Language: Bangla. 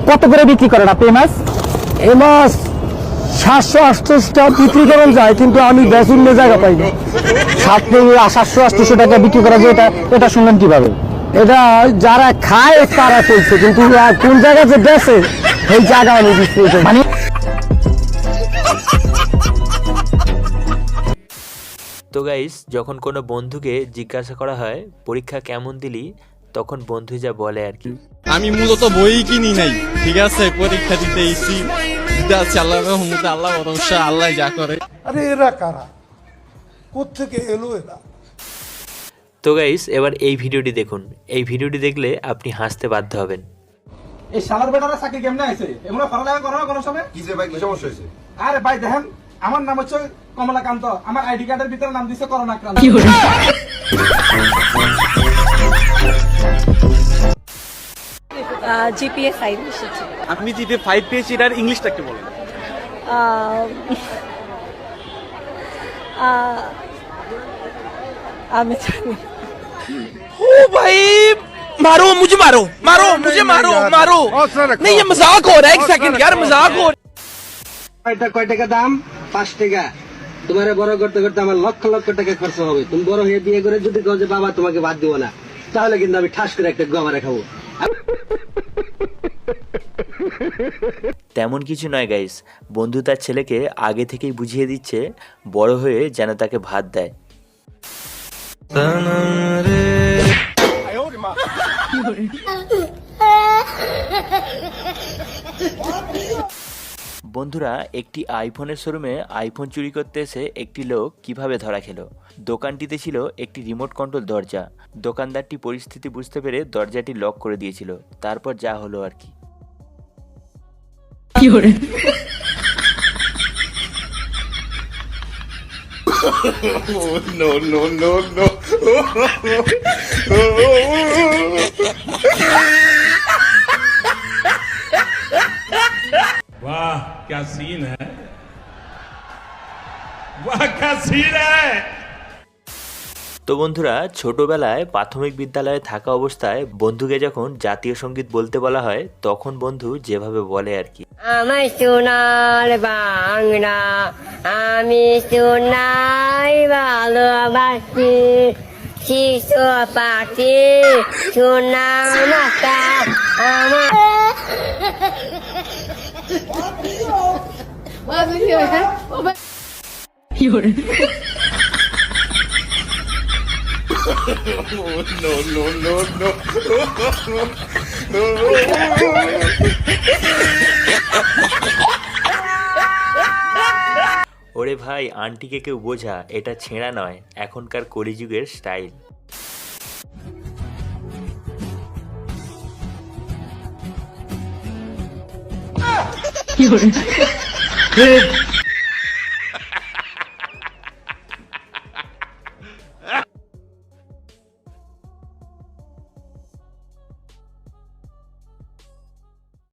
কত করে বিক্রি করেন আপনি এই মাছ? এই মাছ 700-800 টাকা বিক্রি করা যায়, কিন্তু আমি বেচুন জায়গা পাই না। 700-800 টাকা বিক্রি করা যায়, এটা শুনলেন কিভাবে? এটা যারা খায় তারা চলছে, কিন্তু কোন জায়গায় যে বেচে সেই জায়গা আমি বিক্রি করি। মানে তো গাইস, যখন কোনো বন্ধুকে জিজ্ঞাসা করা হয় পরীক্ষা কেমন দিলি, তখন বন্ধু যা বলে আর কি, আমি মূলত বই কিনি নাই, ঠিক আছে, পরীক্ষা দিতে এসেছি, আল্লাহ রহমতে, আল্লাহ ভরসা, আল্লাহ যা করে। আরে এরা কারা, কোত্থেকে এলো এরা? তো গাইস, এবার এই ভিডিওটি দেখুন। এই ভিডিওটি দেখলে আপনি হাসতে বাধ্য হবেন। এই শালার বেটারা চাকরি কেমনে আছে? এগুলো পড়ালেখা করো না কোনো সময়? কি যে ভাই কি সমস্যা হয়েছে? আরে ভাই দেখেন, আমার নাম হচ্ছে কমলাকান্ত, আমার আইডি কার্ডের ভিতরে নাম দিছে করোনা আক্রান্ত। জিপিএ 5 এসেছে। আপনি জিপে 5 পেয়েছি, এটার ইংলিশটা একটু বলেন। আমি জানি। ओ भाई मारो मुझे, मारो मारो मुझे, मारो मारो नहीं, ये मजाक हो रहा है। एक सेकंड यार, मजाक हो रहा এটা কয় টাকা দাম? 5 টাকা। তোমারে বড় করতে করতে আমার লক্ষ লক্ষ টাকা খরচ হবে। তুমি বড় হয়ে বিয়ে করে যদি কও যে বাবা তোমাকে বাদ দিব না, তাহলে কিন্তু আমি ঠাস করে একটা গমারে খাবো। তেমন কিছু নয় গাইস, বন্ধু তার ছেলেকে আগে থেকেই বুঝিয়ে দিচ্ছে বড় হয়ে যেন তাকে ভাত দেয়। বন্ধুরা, একটি আইফোনের শোরুমে আইফোন চুরি করতে এসে একটি লোক কিভাবে ধরা খেলো। দোকানটিতে ছিল একটি রিমোট কন্ট্রোল দরজা। দোকানদারটি পরিস্থিতি বুঝতে পেরে দরজাটি লক করে দিয়েছিল। তারপর যা হলো আর কি। No, no, no, no. वाह क्या सीन है, वाह क्या सीन है। তো বন্ধুরা, ছোটবেলায় প্রাথমিক বিদ্যালয়ে থাকা অবস্থায় বন্ধুকে যখন জাতীয় সঙ্গীত বলতে বলা হয়, তখন বন্ধু যেভাবে বলে আর কি, আমার সোনার বাংলা, আমি সোনাই ভালোবাসি, শিশু পাখি সোনা মাতা আমার। No, no, no, no. ওরে ভাই, আন্টিকে কেউ বোঝা, এটা ছেঁড়া নয়, এখনকার কলিযুগের স্টাইল।